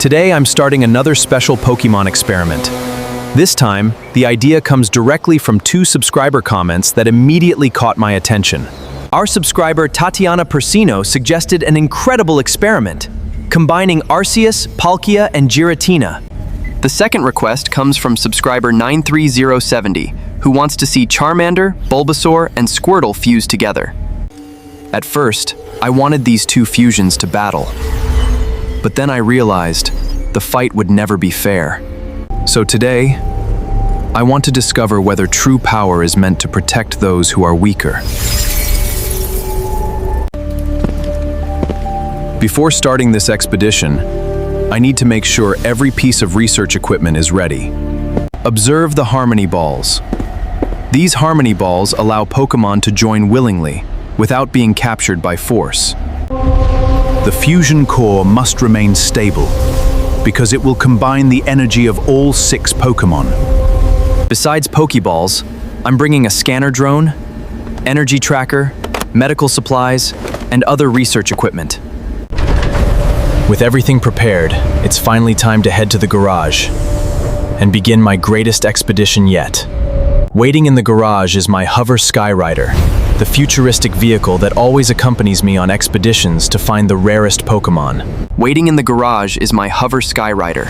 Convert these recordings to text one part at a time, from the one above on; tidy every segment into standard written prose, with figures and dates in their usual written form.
Today I'm starting another special Pokémon experiment. This time, the idea comes directly from 2 subscriber comments that immediately caught my attention. Our subscriber Tatiana Persino suggested an incredible experiment, combining Arceus, Palkia, and Giratina. The second request comes from subscriber 93070, who wants to see Charmander, Bulbasaur, and Squirtle fused together. At first, I wanted these 2 fusions to battle. But then I realized the fight would never be fair. So today, I want to discover whether true power is meant to protect those who are weaker. Before starting this expedition, I need to make sure every piece of research equipment is ready. Observe the Harmony Balls. These Harmony Balls allow Pokémon to join willingly, without being captured by force. The fusion core must remain stable, because it will combine the energy of all 6 Pokémon. Besides Pokéballs, I'm bringing a scanner drone, energy tracker, medical supplies, and other research equipment. With everything prepared, it's finally time to head to the garage and begin my greatest expedition yet. Waiting in the garage is my Hover Skyrider, the futuristic vehicle that always accompanies me on expeditions to find the rarest Pokémon. Waiting in the garage is my Hover Skyrider,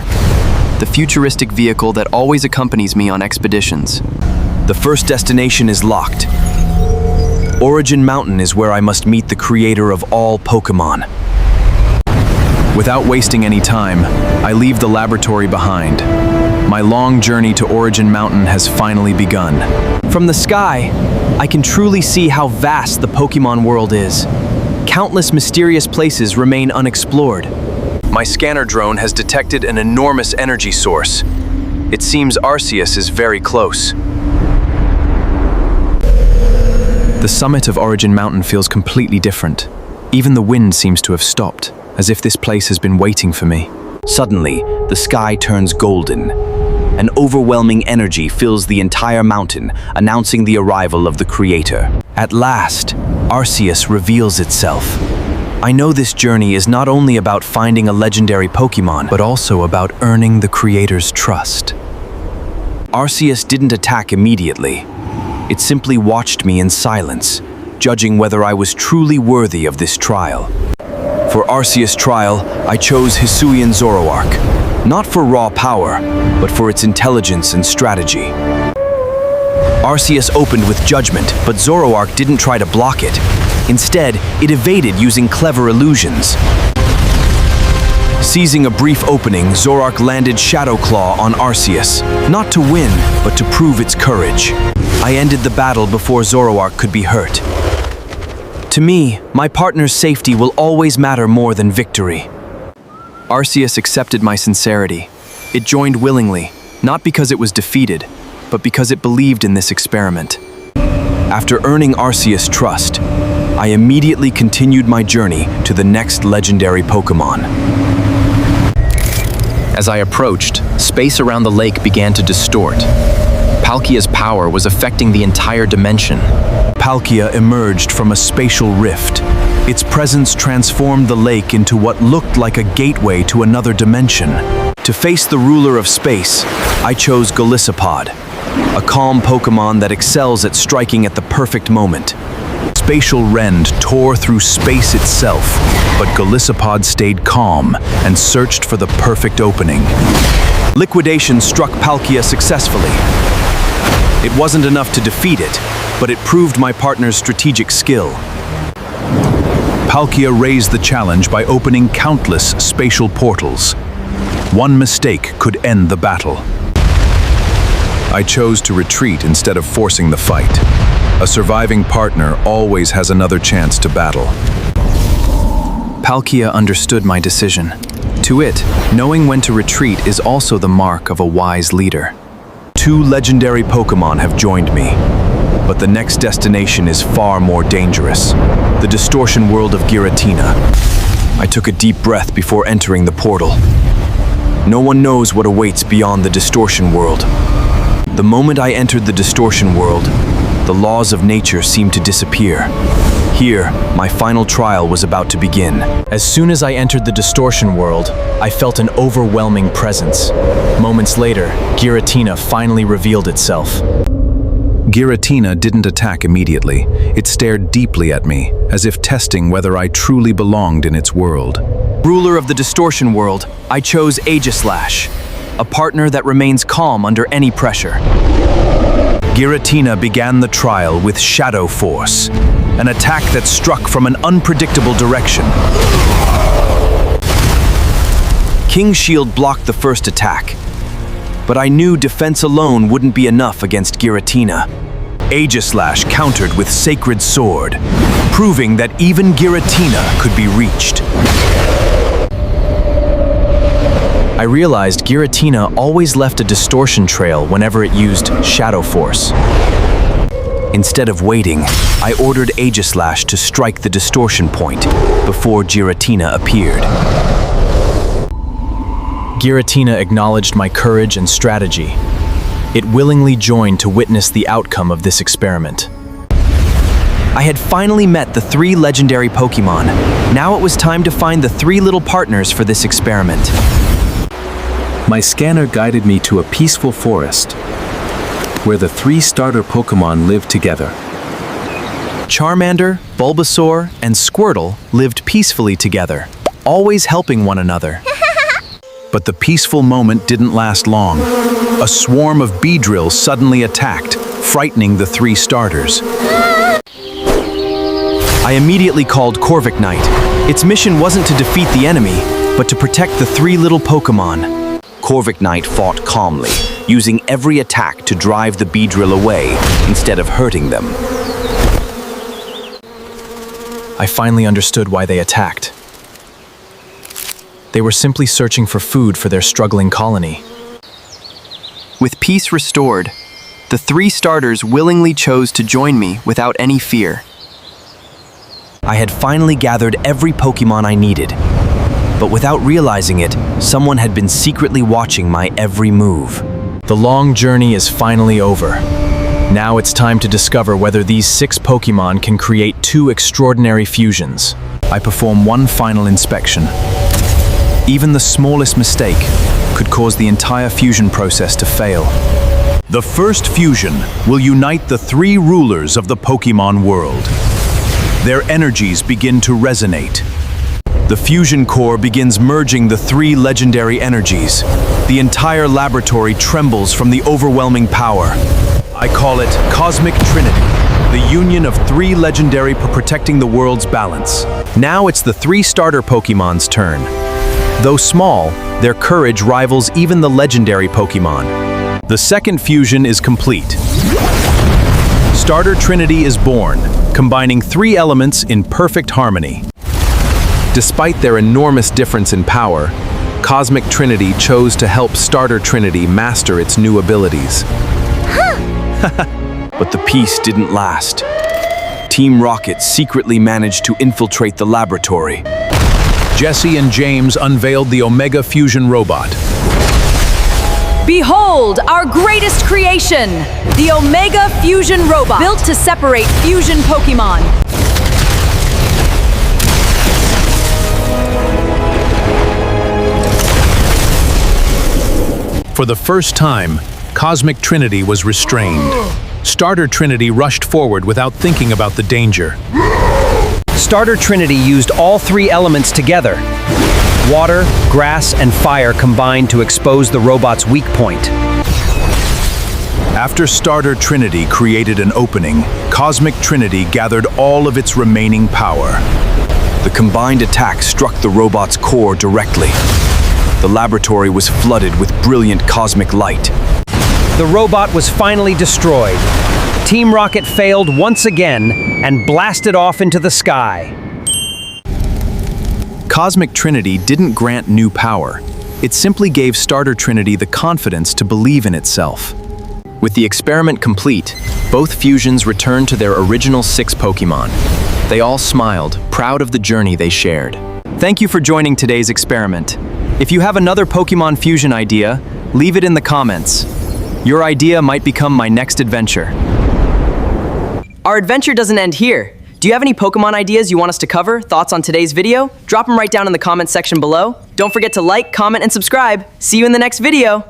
the futuristic vehicle that always accompanies me on expeditions. The first destination is locked. Origin Mountain is where I must meet the creator of all Pokémon. Without wasting any time, I leave the laboratory behind. My long journey to Origin Mountain has finally begun. From the sky, I can truly see how vast the Pokémon world is. Countless mysterious places remain unexplored. My scanner drone has detected an enormous energy source. It seems Arceus is very close. The summit of Origin Mountain feels completely different. Even the wind seems to have stopped, as if this place has been waiting for me. Suddenly, the sky turns golden. An overwhelming energy fills the entire mountain, announcing the arrival of the creator. At last, Arceus reveals itself. I know this journey is not only about finding a legendary Pokémon, but also about earning the creator's trust. Arceus didn't attack immediately. It simply watched me in silence, judging whether I was truly worthy of this trial. For Arceus' trial, I chose Hisuian Zoroark. Not for raw power, but for its intelligence and strategy. Arceus opened with judgment, but Zoroark didn't try to block it. Instead, it evaded using clever illusions. Seizing a brief opening, Zoroark landed Shadow Claw on Arceus, not to win, but to prove its courage. I ended the battle before Zoroark could be hurt. To me, my partner's safety will always matter more than victory. Arceus accepted my sincerity. It joined willingly, not because it was defeated, but because it believed in this experiment. After earning Arceus' trust, I immediately continued my journey to the next legendary Pokémon. As I approached, space around the lake began to distort. Palkia's power was affecting the entire dimension. Palkia emerged from a spatial rift. Its presence transformed the lake into what looked like a gateway to another dimension. To face the ruler of space, I chose Golisopod, a calm Pokémon that excels at striking at the perfect moment. Spatial Rend tore through space itself, but Golisopod stayed calm and searched for the perfect opening. Liquidation struck Palkia successfully. It wasn't enough to defeat it, but it proved my partner's strategic skill. Palkia raised the challenge by opening countless spatial portals. One mistake could end the battle. I chose to retreat instead of forcing the fight. A surviving partner always has another chance to battle. Palkia understood my decision. To it, knowing when to retreat is also the mark of a wise leader. 2 legendary Pokémon have joined me, but the next destination is far more dangerous. The distortion world of Giratina. I took a deep breath before entering the portal. No one knows what awaits beyond the distortion world. The moment I entered the distortion world, the laws of nature seemed to disappear. Here, my final trial was about to begin. As soon as I entered the distortion world, I felt an overwhelming presence. Moments later, Giratina finally revealed itself. Giratina didn't attack immediately. It stared deeply at me, as if testing whether I truly belonged in its world. Ruler of the distortion world, I chose Aegislash, a partner that remains calm under any pressure. Giratina began the trial with Shadow Force, an attack that struck from an unpredictable direction. King's Shield blocked the first attack, but I knew defense alone wouldn't be enough against Giratina. Aegislash countered with Sacred Sword, proving that even Giratina could be reached. I realized Giratina always left a distortion trail whenever it used Shadow Force. Instead of waiting, I ordered Aegislash to strike the distortion point before Giratina appeared. Giratina acknowledged my courage and strategy. It willingly joined to witness the outcome of this experiment. I had finally met the 3 legendary Pokémon. Now it was time to find the 3 little partners for this experiment. My scanner guided me to a peaceful forest, where the 3 starter Pokémon lived together. Charmander, Bulbasaur, and Squirtle lived peacefully together, always helping one another. But the peaceful moment didn't last long. A swarm of Beedrills suddenly attacked, frightening the 3 starters. I immediately called Corviknight. Its mission wasn't to defeat the enemy, but to protect the 3 little Pokémon. Corviknight fought calmly, using every attack to drive the Beedrill away instead of hurting them. I finally understood why they attacked. They were simply searching for food for their struggling colony. With peace restored, the 3 starters willingly chose to join me without any fear. I had finally gathered every Pokémon I needed, but without realizing it, someone had been secretly watching my every move. The long journey is finally over. Now it's time to discover whether these 6 Pokémon can create 2 extraordinary fusions. I perform one final inspection. Even the smallest mistake could cause the entire fusion process to fail. The first fusion will unite the 3 rulers of the Pokémon world. Their energies begin to resonate. The fusion core begins merging the 3 legendary energies. The entire laboratory trembles from the overwhelming power. I call it Cosmic Trinity, the union of 3 legendary protecting the world's balance. Now it's the 3 starter Pokémon's turn. Though small, their courage rivals even the legendary Pokémon. The second fusion is complete. Starter Trinity is born, combining 3 elements in perfect harmony. Despite their enormous difference in power, Cosmic Trinity chose to help Starter Trinity master its new abilities. But the peace didn't last. Team Rocket secretly managed to infiltrate the laboratory. Jesse and James unveiled the Omega Fusion robot. Behold, our greatest creation, the Omega Fusion Robot, built to separate fusion Pokémon. For the first time, Cosmic Trinity was restrained. Starter Trinity rushed forward without thinking about the danger. Starter Trinity used all 3 elements together. Water, grass, and fire combined to expose the robot's weak point. After Starter Trinity created an opening, Cosmic Trinity gathered all of its remaining power. The combined attack struck the robot's core directly. The laboratory was flooded with brilliant cosmic light. The robot was finally destroyed. Team Rocket failed once again and blasted off into the sky. Cosmic Trinity didn't grant new power. It simply gave Starter Trinity the confidence to believe in itself. With the experiment complete, both fusions returned to their original 6 Pokémon. They all smiled, proud of the journey they shared. Thank you for joining today's experiment. If you have another Pokémon fusion idea, leave it in the comments. Your idea might become my next adventure. Our adventure doesn't end here. Do you have any Pokemon ideas you want us to cover? Thoughts on today's video? Drop them right down in the comments section below. Don't forget to like, comment, and subscribe. See you in the next video.